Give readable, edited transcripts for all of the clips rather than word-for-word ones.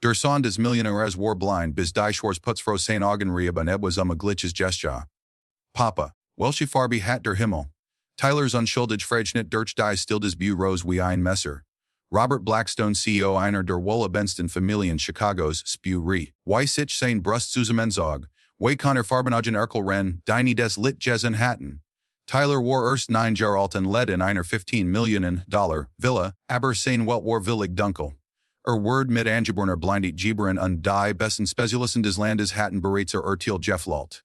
Der Sohn des Millionärs war blind bis die Schwarz putz froh sein Augen rieb und etwas Unmögliches geschah. Papa, welche Farbe hat der Himmel? Tyler's unschuldig Freischnitt durch die still des Büros wie ein Messer. Robert Blackstone CEO einer der wohlhabendsten Familien Chicago's Spurie. Wie sich sein Brust zusammenzog. Wie Connor Farbenagen Erkelren, die des Lit Jessen hatten. Tyler war erst 9 Jahre alt und led in einer $15 Millionen Villa, aber sein Welt war willig dunkel. Word mit Angeborner blindet Geberen und die besten Spezialisten des Landes hatten bereits Urteil gefällt.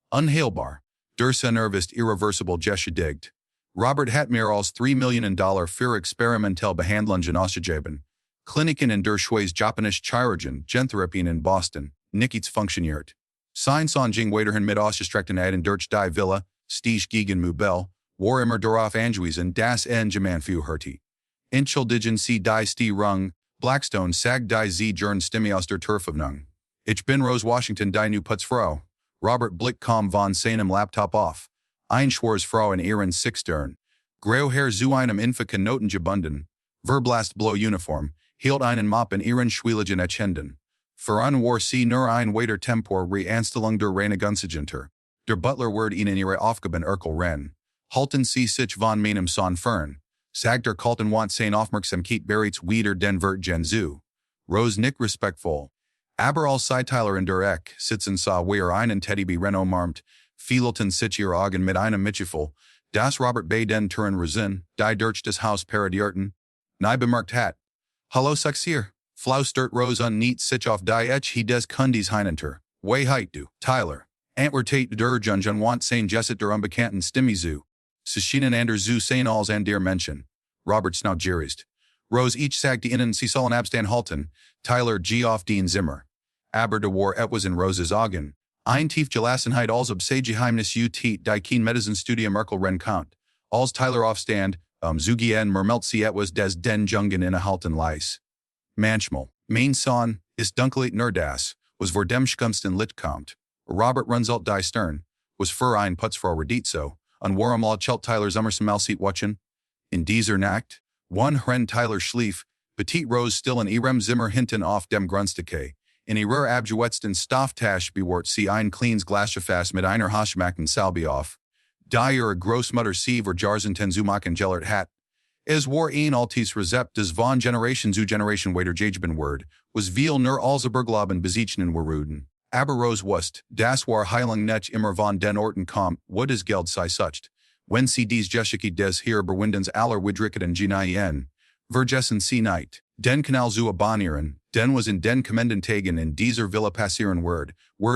Unheilbar. Der Nerv ist irreversibel geschädigt. Robert hat mehr als $3 Millionen für experimentelle Behandlungen ausgegeben. Kliniken in der Schweiz Japanische Chirurgen, Gentherapien in Boston, nichts funktioniert. Sein Sonjing weiterhin mit ausgestreckten Adern durch die Villa, Stich gegen Mubel, war immer darauf angewiesen, das Engemann für Hertie. Entschuldigen Sie die Störung, Blackstone sagt die Sie Jern Stimme aus der Turföffnung. Ich bin Rose Washington die nu Putzfrau. Robert Blick kam von seinem Laptop auf. Ein Schwarzfrau in ihren Sixtern. Grauhaar zu einem Infaken Noten gebunden. Verblast Blow Uniform, hielt einen Mop in ihren schwieligen Händen. Voran war sie nur ein weiter Tempor Anstellung der Renegunsigenter. Der Butler wird ihnen ihre Aufgaben erklären. Halten Sie sich von meinem Sohn fern. Sagt der Kalten want sein Aufmerksamkeit bereits wieder den Wirt gen zu. Rose nicht respektvoll. Aber als sie Tyler in der Eck sitzen sah wer einen Teddybee Renault marmt, fielten sich ihre Augen mit einem Mitgefühl, das Robert bei den Türen Resin, die durch das Haus paradierten, nie bemerkt hat. Hallo Sexier, flaustert Rose unneat sich auf die Ech des Kundis Heinenter. Wie heit du, Tyler? Antwertet der Junjun want sein Jesset der unbekannten Stimme zu. Schienen an der zu sein als an der Menschen. Robert snaugerist. Rose ich sagt ihnen sie sollen abstand halten, Tyler g auf den Zimmer. Aber de war etwas in Rose's Augen. Ein tief Gelassenheit als ob sie Geheimnis ut die kein Medizinstudium Erkelren count. Als Tyler aufstand, zugehen mermelt sie etwas des den Jungen innehalten leis. Manchmal, mein Sohn, ist dunkelt nur das, was vor dem schkumsten Lit kommt. Robert runs alt die Stern, was für ein Putzfrau reditzo, und warum all chelt Tyler's Malseat watchen? In dieser Nacht, one Hren Tyler schlief, Petit Rose still in ihrem Zimmer hinten auf dem Grundstücke. In ihrer abgewetzten Stofftasche bewahrt sie ein kleines Glasgefäß mit einer haschmachten Salbe auf. Da ihre Großmutter sie vor Jahrzehnten zumachen gellert hat. Es war ein altes Rezept des von Generation zu Generation weitergegeben word, was viel nur als Berglaben besichnen waruden. Aber Rose wusst, das war Heilung nicht immer von den Orten kommt, wo das Geld sei sucht. Wenn sie dies Geschicke des hier berwindens aller Widricketen genien, vergessen sie nicht. Den Kanal zu Abonnieren, den was in den kommenden Tagen in dieser Villa passieren word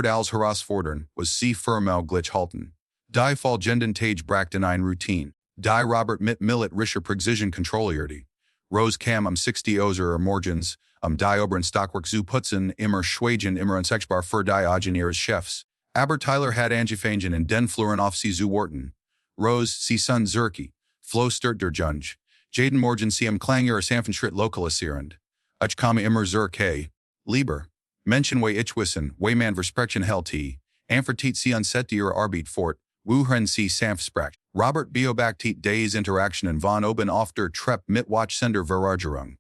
als herausfordern, was sie firmel glitch halten. Die folgenden Tage brachten ein Routine, die Robert mit rischer Präzision kontrollierte. Rose kam 60 Ozer morgens, die oberen Stockwerk zu putzen, immer schweigen immer unsexbar für die Augen ihres Chefs. Aber Tyler hat angefangen in den Fluren auf sie zu warten. Rose, sie sun Zerki, Flo stört der Junge. Jaden Morgen sie Klang ihre Sanfenschritt lokalisieren. Ich komme immer Zerke. Lieber. Menschen wie ich wissen, wie man versprechen hält, anvertit sie unset ihre Arbeit fort, wohin sie sanft Robert beobachtet des Interaktionen von oben auf der Treppe mit Watchsender Verargerung.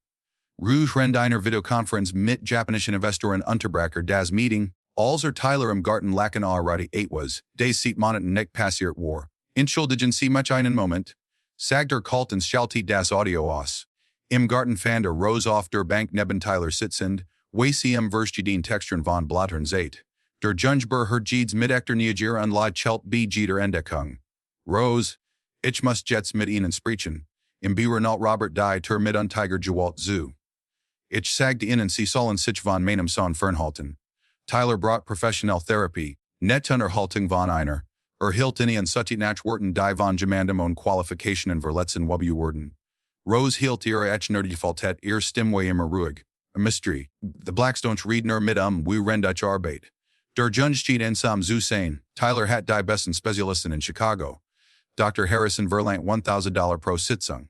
Rouge rennt einer Videokonferenz mit japanischen Investoren Unterbracher das Meeting, als Tyler im Garten lachen already etwas, des sieht moneten nicht passiert war. Entschuldigen Sie mich einen Moment. Sagt der Kalten schaltet das Audio aus. Im Garten fand Rose auf der Bank neben Tyler sitzend, wie sie verstehen Texturen von Blattern seht. Der Junge hört mit Ekter Niagier und la chelt b der Entdeckung. Rose, ich muss jetzt mit Ihnen sprechen. Im Büro Robert die mit Tiger Gewalt zu. Ich sagte Ihnen Sie sollen sich von meinem Sohn fernhalten. Tyler brought professional therapy, net Unterhaltung von einer. Hielt ihnen such nach Worten die von gemandem und Qualifikationen verletzen worden. Rose hielt ihre Echnerdifaltet ihr Stimme immer ruhig. A mystery. The Blackstones read nur mit wie rendich Arbeit. Der Junge steht ensam zu sein. Tyler hat die besten Spezialisten in Chicago. Dr. Harrison verlangt $1,000 pro Sitzung.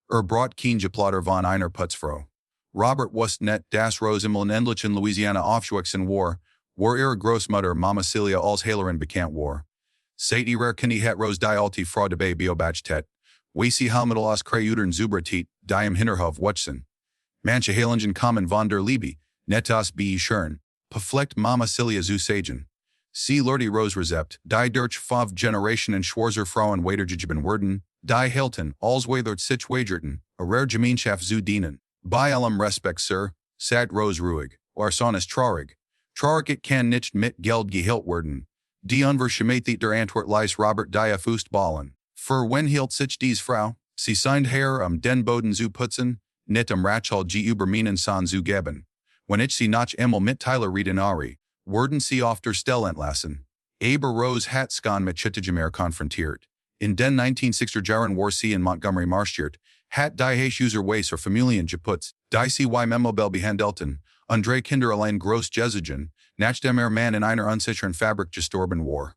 Brought kein Geplatter von einer Putzfrau. Robert wusste net, dass Rose im Ländlichen Louisiana aufgewachsen war ihre Großmutter Mama Celia als Heilerin bekannt war. Seit ihrer Kindheit Rose die alte Frau dabei beobachtet, wie sie Halmittel aus Kreudern Zubratit, die im Hinterhof watchen. Manche Heilungen kommen von der Liebe, Netas B. Schern, Peflecht Mama Cilia zu sagen. Sie Lordy Rose Rezept, die durch fünf Generationen Schwarzer Frauen weitergegeben werden, die Hilton, als Weilert sich wagerten, a rare Gemeinschaft zu dienen. Bei allem Respekt, Sir, sagt Rose ruhig, Arson ist traurig. Traurig it kann nicht mit Geld gehilt werden. Die Unverschämtheit der Antwort ließ Robert die Faust ballen. Für wenn hielt sich dies Frau, sie signed her den Boden zu putzen, nicht Rachel überminen san zu geben. Wenn ich sie nach mit Tyler reden Ari, werden sie auf der Stelle entlassen. Aber Rose hat skan mit Chittigemer konfrontiert. In den 1960er Jahren war sie in Montgomery marschiert, hat die Hachuser Weiser Familien geputzt, die sie Memobel behandelten, Andre Kinder allein groß Jezigen, nachdem Mann in einer unsicheren Fabrik gestorben war.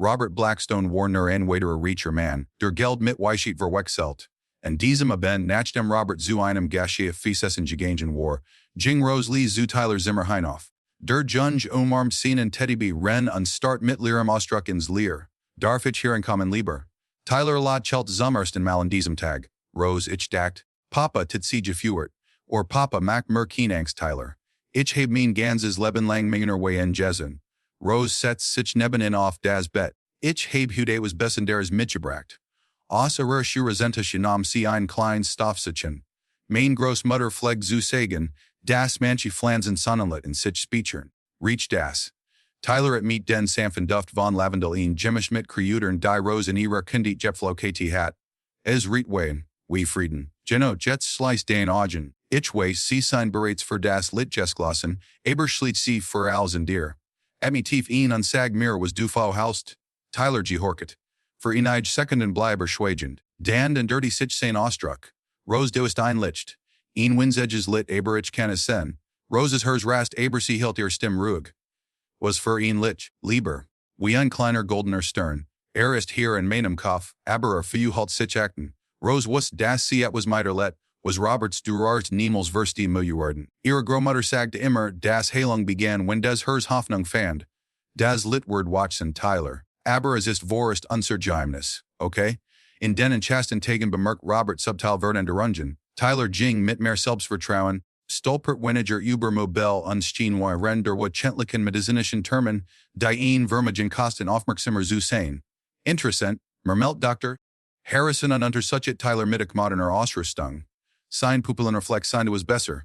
Robert Blackstone war nur ein weiterer reicher Mann, der Geld mit Weisheit verwechselt. Und diesem Abend nachdem Robert zu einem Geschäft Fiesessen gegangen war, ging Rose Lee zu Tyler Zimmer Heinoff. Der Junge umarmt seinen Teddy Ren und start mit Lirem Ausdruck ins Leer. Darf ich hier kommen lieber? Tyler lad chelt Zummersten mal an diesem Tag. Rose ich dacht, Papa tit sie gefuert. Or Papa mac mer Angst Tyler. Ich heb mein ganzes Leben lang meiner way en Jessen. Rose setzt sich neben auf das Bett. Ich heb hude was bessenderes mitgebracht. Aus erer Schuresente nahm sie ein kleines Stoffsichen. Mein Großmutter pflegt zu sagen, das manche Pflanzen sonnenlicht in sich speichern. Reach das. Tyler at meet den sanfen Duft von Lavendel in Gemisch mit Kreutern die Rose in ihrer Kindheit Jepflo KT hat. Es Rietwein, wie Frieden. Geno Jets slice den Augen. Ich weiß, sie sein bereits für das Litgesglassen, aber schließt sie für alles in dir. At tief ihn an sag mir was du haust. Tyler gehorket. Für ihn ich sekunden bleiber schweigend. Dan den dirty sich sein Ausdruck. Rose du ist ein Licht. Ihn winsedges lit aber ich kann es sen. Rose is hers rast aber sie hielt ihr Stimm ruhig. Was für ihn Lich, lieber. Wie ein kleiner goldener Stern. Ist hier in meinem Kopf, aber few halt sich achten. Rose was das sie etwas miterlet, was Roberts durart niemals versti werden. Ihre Großmutter sagte immer, das Heilung begann wenn des hers Hoffnung fand. Das Litword Watson Tyler. Aber es ist vorest unser Geheimnis, okay? In den Chasten Tagen bemerkt Robert subtil Verden Tyler ging mit mehr Selbstvertrauen, stolpert weniger übermobil unsteenwei render wat Chentlichen medizinischen Termen, die ihn vermigen kosten aufmerksamer zu sein. Interessant, mermelt Dr. Harrison und unter suchet Tyler mittig moderner Ausrüstung. Sein Pupillen reflect sein was besser.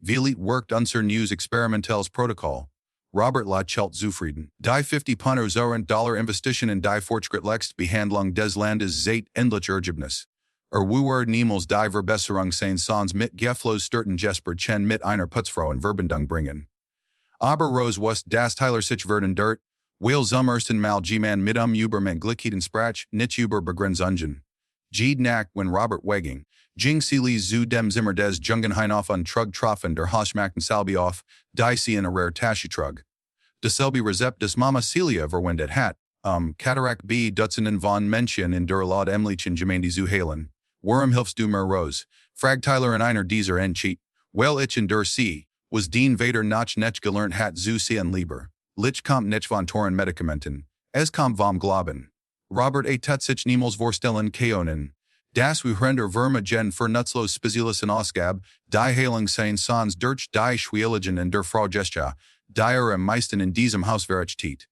Vielit worked unser News experimentelles Protokoll. Robert la Chelt zufrieden. Die 50 Punter Zoren Dollar Investition in die Fortschritt lext Behandlung des Landes Zeit endlich Ergebnis. Wuer niemals die Verbesserung sein Sans mit Geflos störten Jesper Chen mit einer Putzfrau in Verbindung bringen. Aber Rose was das Tyler sich werden dirt, weil Zummersten mal G-Man mit Überman Glickheden Sprach, nicht über Begrenzungen. Ged nach when Robert Wegging, Jing Seeley zu dem Zimmer des Jungenheinoff und Trug Troffen der Hoschmachten Salbi auf, die sie in a rare Taschitrug. Deselby Rezept des Mama Celia verwendet hat, Cataract B. Dutzenden von Menschen in der Laud Emlichen Gemeinde zu heilen. Warum hilfst du mir Rose? Frag Tyler in einer dieser Entschied. Well ich in der See, was den Vader nach nech gelernt hat zu sehen lieber. Lich kommt nech von Toren Medikamenten. Es kommt vom Glauben. Robert a Tutzich niemals vorstellen Keonen. Das Wuhrender Vermagen für Nutzlos Spezialis in Ausgabe, die Heilung sein Sans durch die Schwieligen in der Frau Gescha, die am meisten in diesem Haus verrichtet.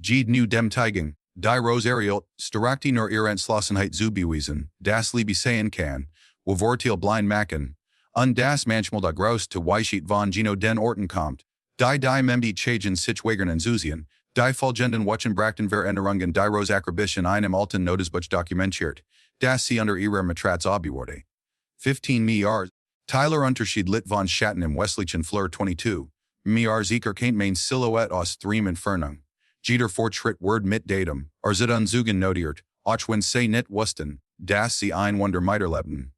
Ged nu dem Teigen, die Rosariot, Starakti nur ihre Entschlossenheit zu beweisen, das Liebe sein kann, wo Vortil blind machen, und das manchmal da groß zu Weisheit von Gino den Orten kommt, die Membi Chagen sich wagern Enthusian, die Folgenden Wachenbrachten Veränderungen die Rose Akrobisch in einem alten Notizbuch dokumentiert, das sie unter ihrer Matrats abwurde. 15 Jahre, Tyler Unterschied lit von Schatten im Westlichen Fleur 22, Jahre Zeker kein main Silhouette aus Threm Entfernung. Jeter Fortschritt Word mit Datum, Arzit unzugen notiert, auch wenn sie nicht wussten, dass sie ein Wunder miterlebten.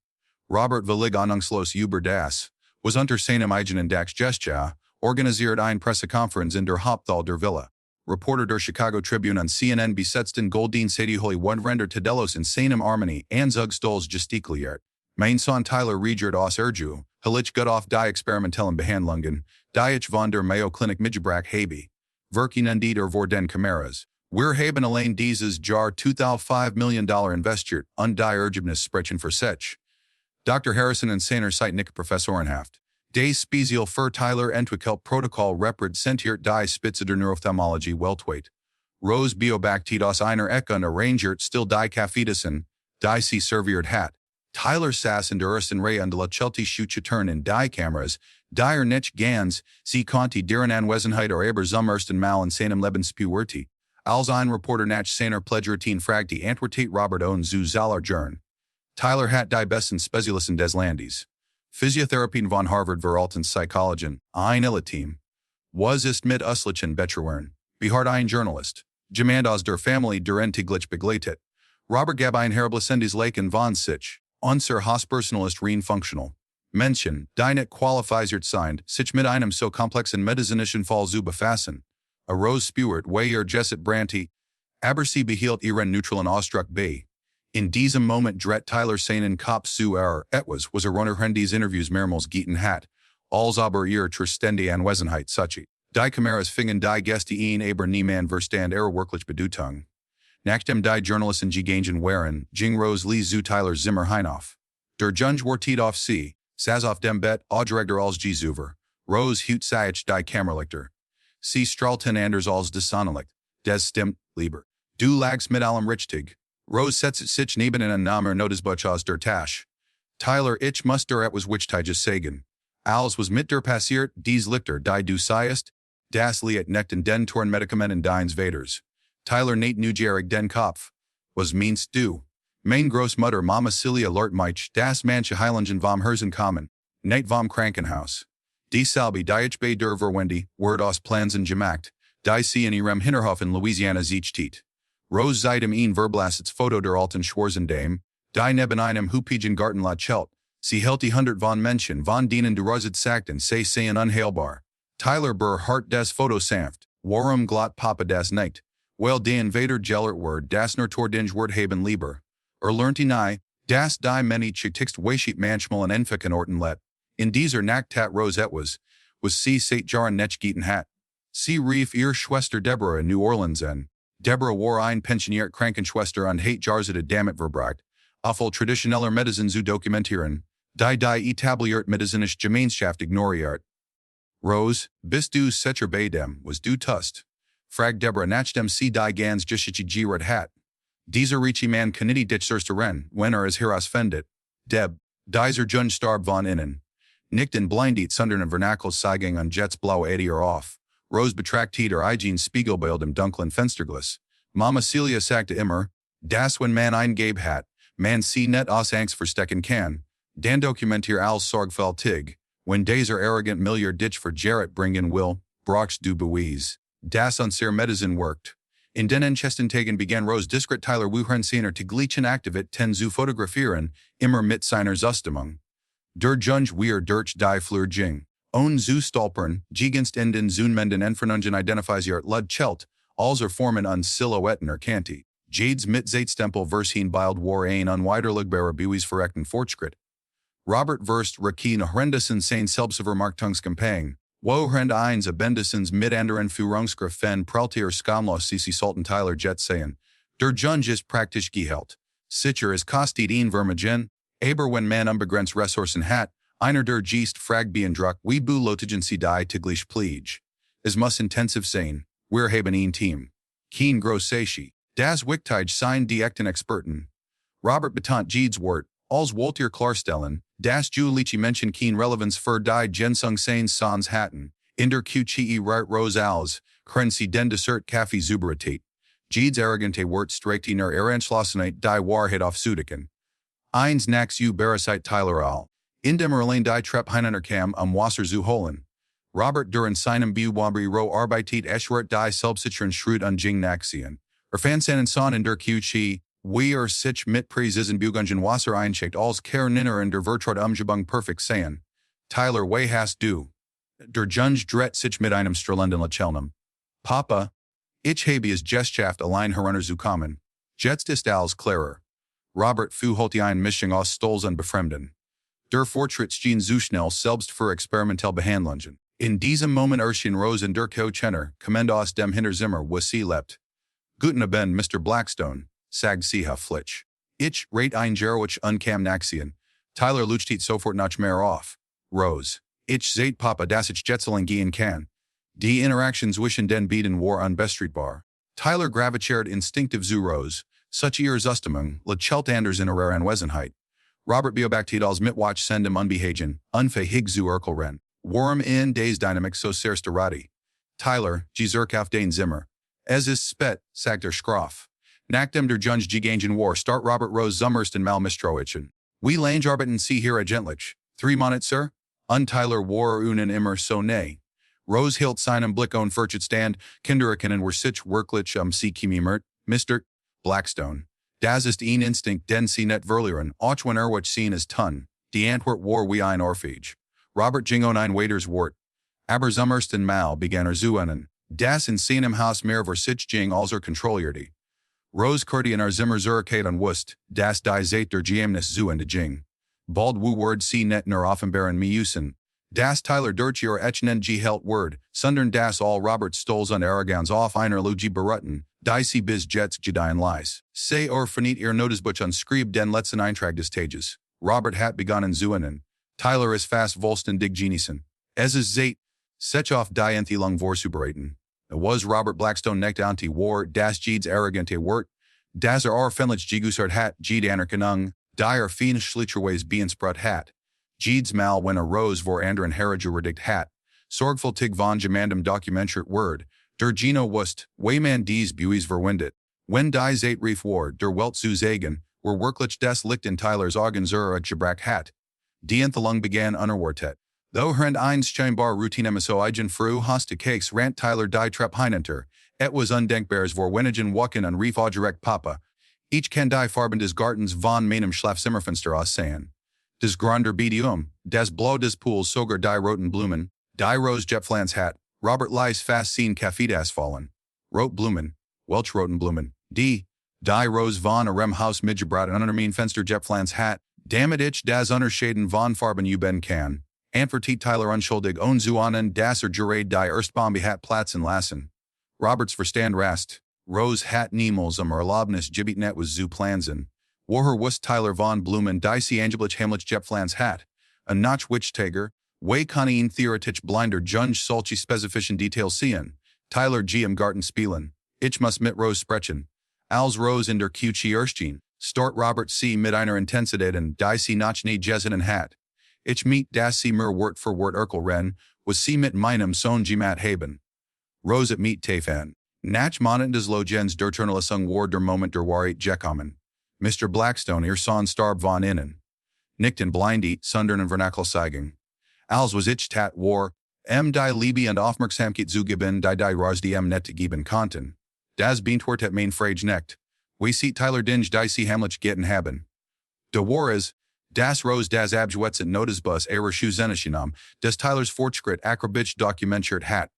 Robert Willig Anungslos über das, was unter seinem eigenen Dax Gescha, organisiert ein Pressekonferenz in der Hauptthal der Villa. Reporter der Chicago Tribune und CNN besetzten Goldin Sadie Holy Wundrender Tadelos in seinem Armani Anzug Stolz gestikuliert. Mein Son Tyler Regert aus Erju, Halich gut auf die experimentellen Behandlungen, die ich von der Mayo Clinic mitgebracht habe. Verkinen der vor den Kameras. Wir haben allein dieses Jahr $2,5 million investiert und die Ergebnis sprechen für sich. Dr. Harrison und seiner Zeit Nick Professorenhaft. Des Spezial für Tyler entwickelt Protokoll repred sentiert die Spitze der Neurophthalmologie weltweit. Rose Biobactetos einer Ecke arrangiert still die Kaffeedesen, die sie serviert hat. Tyler saß in der ersten Reihe und lächelte Schutzturn in die Kameras, die nicht ganz, sie konnte deren Anwesenheit aber zum ersten Mal in seinem Leben spürte. Als ein Reporter nach seiner Pledgertin fragte antwortet Robert und zu Zaller Jern. Tyler hat die besten Spezialisten des Landes. Physiotherapien von Harvard verhalten Psychologien, ein Elite-Team. Was ist mit Uslichen Betreuern? Behart ein Journalist. Jemand aus der Familie der Entiglich begleitet. Robert gab ein herablasendes Laken von sich. Unser Hauspersonal rein functional. Menschen, die nicht qualifiziert sind, sich mit einem so komplexen medizinischen Fall zu befassen. A Rose spürt, wie Jesset Branty, aber sie behielt ihren neutralen Ausdruck bei. In diesem Moment dreht Tyler seinen Kopf zu etwas, was runter des Interviews mehrmals getan hat, als aber ihre tristende Anwesenheit suche. Die Kameras fingen die Gäste ihn aber niemand verstand wirklich Bedeutung. Nachdem die Journalisten gegangen waren, ging Rose Lee zu Tyler Zimmer hinauf. Der Junge wartet auf sie, saß auf dem Bett, Direktor als Zuver. Rose hut sich die Kameralichter. Sie strahlten anders als des Sonnenlicht. Des stimmt, lieber. Du lagst mit allem richtig. Rose setzt sich neben einen Namer Notesbuch aus der Tasche. Tyler, ich muss dir etwas Wichtiges sagen. Alles was mit dir passiert, dies Lichter, die du siehst, das liegt nicht in den Toren Medikamenten deines Vaters. Tyler nicht neugierig den Kopf. Was meinst du? Mein Großmutter Mama Celia lehrt mich, das manche Heilungen vom Herzen kommen, nicht vom Krankenhaus. Die Salbe, die ich bei der Verwende, Word aus Plansen gemacht, die sie in ihrem Hinterhof in Louisiana sichtet. Rose seitdem ihn verblasets Foto der alten Schwarzendame, die neben einem Hupigen Garten lächelt. Sie hält die 100 von Menschen von denen du Roset sagten, sie seien unheilbar. Tyler hart des Foto sanft, warum glott Papa das nicht? Well den Vader gellert Word das nur Tordinge Word haben lieber. Lernte nie, das die many Chitixt Weishit manchmal en Enfiken Orten let. In dieser Nacht Rose etwas, was sie seit Jahren nicht geten hat. Sie rief ihr Schwester Deborah in New Orleans en. Deborah war ein pensioniert Krankenschwester und hat Jarzete damit verbracht, auf traditioneller Medizin zu dokumentieren, die etabliert medizinische Gemeinschaft ignoriert. Rose, bist du sicher bei dem, was du tust? Fragt Deborah nachdem sie die ganz Geschichte gehört hat. Dieser reiche Mann kann nicht dich ersten, wenn es herausfindet. Deb, dieser Junge starb von innen. Nicht in Blindheit, sondern in Vernakels Seigung und Jets blaue Edier auf. Rose betrachtet eigen Spiegelbild im dunklen Fensterglas. Mama Celia sagte immer, das wenn man eingeb hat, man sie net aus Angst verstecken kann. Dan dokumentier als sorgfältig, wenn dieser arrogant Milliard dich für Jarrett bringen will, brauchst du Beweis. Das unser Medizin worked. In den Enchestentagen begann Rose diskret Tyler Wuhren seiner täglichen Aktivit ten zu fotografieren, immer mit seiner Zustimmung. Der Junge wir durch die Flur ging. On zu stolpern, gegenst in den Zunmenden Entfernungen identifiziert Lud Chelt, als Formen und Silhouetten erkannte. Jades mit Zeitstempel vers hin bild war ein unwiderlegbare Beweis verrechten Fortschritt. Robert verst Rakin horrendusen sein Selbstvermarktungskampagne, wohrend eins abendesens mit anderen Führungskraft praltier skamlos sie sollten Tyler Jet seien. Der Junge ist praktisch gehelt. Sicher es kostet ihn Vermagen, aber wenn man unbegrenzt Ressourcen hat, einer der Geist Fragbien-Druck wie bu Lotigen sie die täglich Pflege. Es muss intensiv sein, wir haben ein Team. Kein Grossashi, das Wichtig sein die echten Experten. Robert betont Jedes Wort, als Walter klarstellen, das Juliche Menschen kein Relevanz für die Gensung sein sans hatten, in der Qche Rart Rose als, können sie den Dessert Kaffee Zuberität. Jedes arrogante Wort streicht ihner Eranschlossenheit die Wahrheit auf Sudiken. Eins nach Barasite Tyler al. In dem Erlein die Trepp Heinenerkam Wasser zu holen. Robert duren seinem Buwabri ro arbeitet eschwert die Selbstsichern Schrut und Jing Naxien. Fansanen son in der Qchi, wir sich mit Präzisen Bugungen Wasser einschickt als Kerninner in der Vertrag Umgebung perfekt sein. Tyler wie hast du? Der Junge dret sich mit einem strahlenden Lächeln. Papa, ich habe es Geschaft allein herunter zu kommen. Jetzt ist alles klarer. Robert holte ein Mischung aus Stolz und Befremden. Der Fortschritt schien zu schnell selbst für experimentelle Behandlungen. In diesem Moment erschien Rose in der Kochener, kommend aus dem Hinterzimmer, wo sie lebt. Guten Abend, Mr. Blackstone, sagt sie flitsch. Ich rate ein Gerowich unkam Naxien. Tyler luchtet sofort nach mehr auf. Rose. Ich zait Papa das ich jetzeling gehen kann. Die Interactions wischen den Bieden war unbestreitbar. Tyler gravitschert instinctive zu Rose, such ihr Zustimung, le Chelt anders in ihrer Anwesenheit. Robert beobachtet als Mitwatch sendem Unbehagen, unfähig zu erkeln. Warm in des Dynamics so sehr starati. Tyler, Gzerk auf den Zimmer. Es ist spät, sagt Schroff. Nachdem der Junge gegangen war start Robert Rose Zummersten mal mistroichen. We lange arbeiten sie hier agentlich. 3 Monate, sir? Tyler war unen immer so ne. Rose hielt seinem Blick on Furchet stand, Kindererkennen were sich wirklich sie kimimert, Mr. Blackstone. Das ist ein Instinkt den sie net verlieren, auch wenn wat sehen is tun. Die Antwort war wie ein Orphage. Robert ging on ein Waiters Wort. Aber Zummersten mal begann zu einen. Das in seinem Haus mehr ver sich ging als kontrollierte. Rose kurti in Zimmer zurückkeit und wust, das die Zeit der Geheimnis zu Ende ging. Bald wu word sie net nur offenbaren miusen. Das Tyler durch ihr echnen gehelt word, sondern das all Robert Stolz und Arrogans auf einer Lugi berührten, die sie bis jets gedien leis. Sei verniet ihr Notizbuch und schrieb den letzten Eintrag des Tages. Robert hat begonnen zu einen. Tyler is fast volsten dig geniesen. Es is Zeit, sech auf die Enthilung vorzubereiten. It was Robert Blackstone neckt anti war, das Jeeds arrogante Wort, das fenlich Gigusart hat, Jeed Anerkennung, die Fienschlicherweise Beensprut hat. Jeeds mal when a Rose vor anderen Herrgeridigt hat, sorgful tig von gemandem Dokumentert Word, der Gino wust, Wayman dies Buis verwendet. Wenn die Zeit rief war, der Welt zu sagen, were wirklich des Licht in Tylers Augen gebracht hat. Die Enthalung begann unerwartet. Though herend eins scheinbar Routine so eigen fru hoste Cakes rant Tyler die Trepp Heinenter, etwas undenkbares vor wenigen Wochen und rief direkt Papa. Ich kann die Farben des Gartens von meinem Schlafzimmerfenster aus sehen. Des Gronder Bedium, des Blau des Pools sogar die roten Blumen, die Rose Jetflans hat, Robert Leis fast sehen Kaffeedas fallen. Rot Blumen, Welch roten Blumen, die Rose von Arem Haus mitgebracht unter mein Fenster Jetflans hat, damit ich das Unterscheiden von Farben üben kann. Antwortet Tyler unschuldig zuanen das Jurade die Erstbombe hat Platzen lassen. Roberts Verstand rast. Rose hat niemals Erlaubnis Gibbet net was zu plansen. Woher wust Tyler von Blumen die sie angeblich Hamlich Jetflans hat. A Notch Witchtager, way kann theoretisch blinder Junge solche spezifischen Details sehen. Tyler im Garten spielen. Ich muss mit Rose sprechen. Als Rose in der Küche erschien, stort Robert sie mit einer Intensitäten die sie noch nie gesehen hat. Ich meet das sie mir Wort für Wort erkeln, was sie mit meinem Sohn gemat haben. Rose at meet Tafan. Nach Monaten des Logens der Journalisung war der Moment der Wahrheit gekommen. Mr. Blackstone ihr Sohn starb von innen. Nicht in blindie, sondern in vernakel zeigen. Als was ich tat war, die Liebe und Aufmerksamkeit zu geben, die Ras net geben konnten. Das Beantwort hat mein Frage nicht. We sieht Tyler Dinge die sie Hamlich getten haben. De war is, das Rose das Abschwätzen Notizbus ihrer Schuzenischen des Tylers Fortschritt akrobich dokumentiert hat.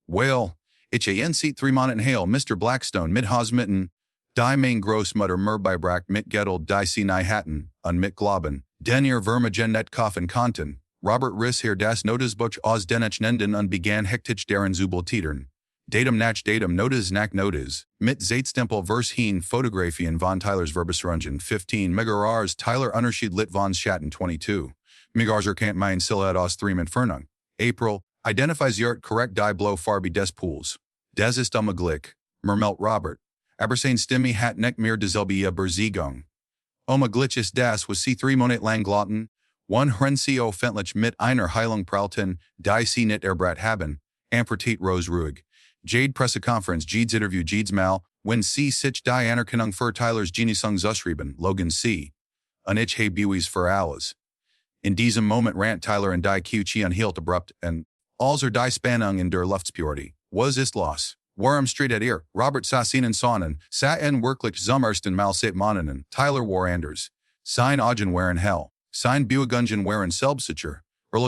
Well, ich sieht 3 Monaten hail Mr. Blackstone mit Hausmitten, die mein Großmutter Merbeibracht mit Gettel die sie nie hatten, und mit Glauben, den ihr Vermagen net kaufen konnten. Robert riss hier das Notizbuch aus den Echnen und begann hektisch deren zu titern. Datum nach datum notiz nach notiz, mit Zeitstempel vers hin Fotografien von Tylers Verbesrungen 15 Megars Tyler Unterschied lit von Schatten 22. Megarzer kant mein Silhouette aus 3 Entfernung. April, identifies yurt korrekt die Blow Farbe des Pools. Das ist Unmögliches, murmelt Robert. Aber sein Stimme hat nicht mehr dieselbe Berziehung. Unmögliches das was sie 3 Monate lang glotten, one Hrencio fentlich mit einer Heilung pralten, die sie nicht erbrat haben, ampertit Rose ruhig. Jade Pressekonferenz Jeeds Interview Jeeds mal, wenn sie sich die Anerkennung für Tylers Genesung zusschrieben, Logan C. Und ich habe Buis für alles. In diesem Moment rant Tyler in die Küche unhielt abrupt und, als die Spannung in der Luftspurte, was ist los? Warum street at ihr, Robert sah ihnen sonnen, sah en wirklich Zummersten mal seit Monaten, Tyler war anders. Sein Augen waren hell, sein Beugungen waren selbstsicher,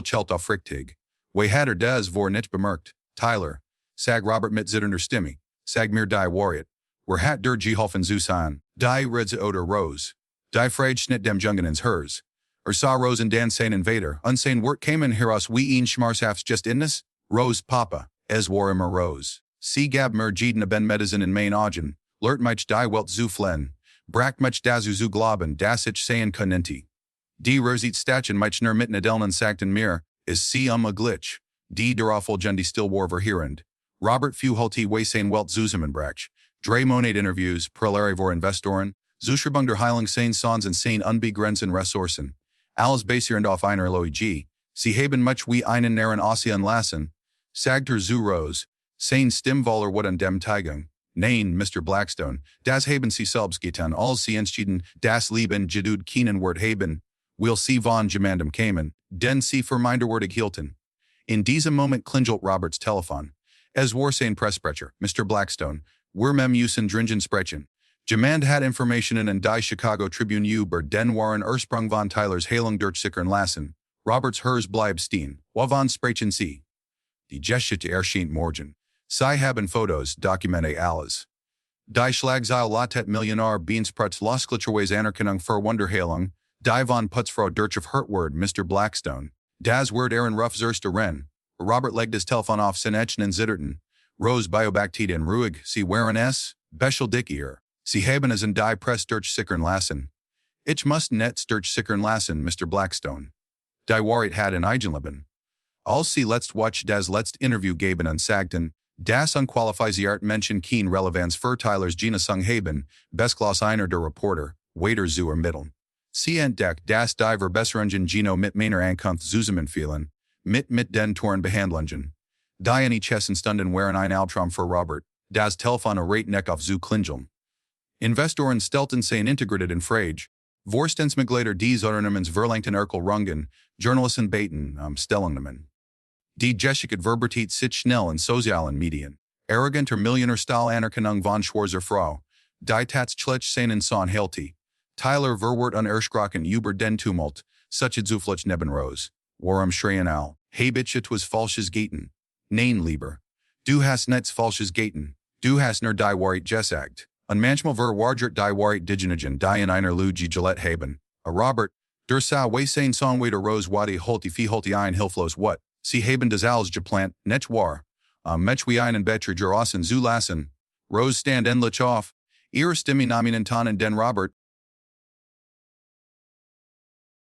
Chelt auf richtig. We hat das vor nicht bemerkt, Tyler. Sag Robert mit zitternder Stimme, sag mir die Wahrheit. Hat der Geholfen zu sein, die Redze oder Rose. Die Frage schnitt dem Jungen ins Hers. Sah Rose und Dan sein Invader, unsane Wort kamen heraus wie ein Schmarzhafts just innes? Rose Papa, es war immer Rose. Sie gab mir Jeden ben Medizin in mein Augen, lert mich die Welt zu flen, bracht mich dazu zu glauben, das ich sein könnte. Die Rosit Stachen mich nur mitten Adelnen sagten mir, is sie a glitch, die darauffolgende Stillwar verheerend. Robert Fuhulti Weisane Welt Zusammenbrach, drei Monate Interviews, Prelare vor Investoren, Zuschreibung der Heilung seines Sons und seine unbegrenzten Ressourcen, alles basierend auf einer Logie, sie haben much wie einen Naren Ossian lassen, sagter zu Rose, seine Stimmvoller what an dem Teigung, nein, Mr. Blackstone, das haben sie selbst getan, als sie entschieden, das Leben geduld keinen Wort haben, will sie von gemandem kamen, den sie verminderwortig hielten. In diesem Moment klingelt Roberts Telefon. Es war sein Pressprecher, Mr. Blackstone, wir müssen dringend sprechen. Jemand hat Informationen in die Chicago Tribune über den Waren Ursprung von Tylers Heilung durchsickern lassen. Roberts Hers bleibt stehen. Wovon sprechen Sie? Die Geschichte erscheint morgen. Sie haben Fotos, Dokumente alles. Die Schlagzeile lautet Millionär Beansprutz Losglitscherweise Anerkennung für Wunderheilung, die von Putzfrau durch auf Hurtword, Mr. Blackstone. Das Word Aaron Ruff Zerste Ren. Robert leggt das Telefon auf sein Echen Zitterten. Rose Biobaktiden ruhig, sie waren es, Bechel Dickier. Sie haben es in die Press durchsickern lassen. Ich muss net durchsickern lassen, Mr. Blackstone. Die Wahrheit hat in Eigenleben. Als sie letzt watch das letzte Interview geben und sagten, das unqualifiziert Menschen kein Relevanz für Tylers Genusung haben, Bestklass einer der Reporter, Waiter zu ermitteln. Sie entdeckt, das die Verbesserungen Geno mit meiner Ankunft zusammenfielen, mit den Toren Behandlungen. Die in Echessen Stunden waren ein Albtraum für Robert, das Telefon erreicht auf zu klingeln. Investoren stellten sein integriert in Frage, Vorstandsmitglieder des Unternehmens verlangten Erklärungen, Journalisten beten Stellungnahmen. Die Geschichte verbreitet sich schnell in sozialen Medien. Arroganter Millionärsstahl Anerkennung von schwarzer Frau, die tatsächlich seinen Sohn heilte. Tyler verwirrt unerschrocken über den Tumult, such zuflucht neben Rose. Warum schreien all, hab ich etwas Falsches getan? Nein, lieber. Du hast nichts Falsches getan. Du hast nur die Wahrheit gesagt. Und manchmal verwargert die Wahrheit digenigen die in einer Lüge Gillette haben. A Robert, der Sau Weisane Son Wader Rose Wadi Holti Fi Holti ein Hilflos what? Sie haben das alles geplant, nicht wahr? Mech wie einen Becher Jurassen zu lassen. Rose stand endlich auf. Ihre Stimme nahmen den Robert,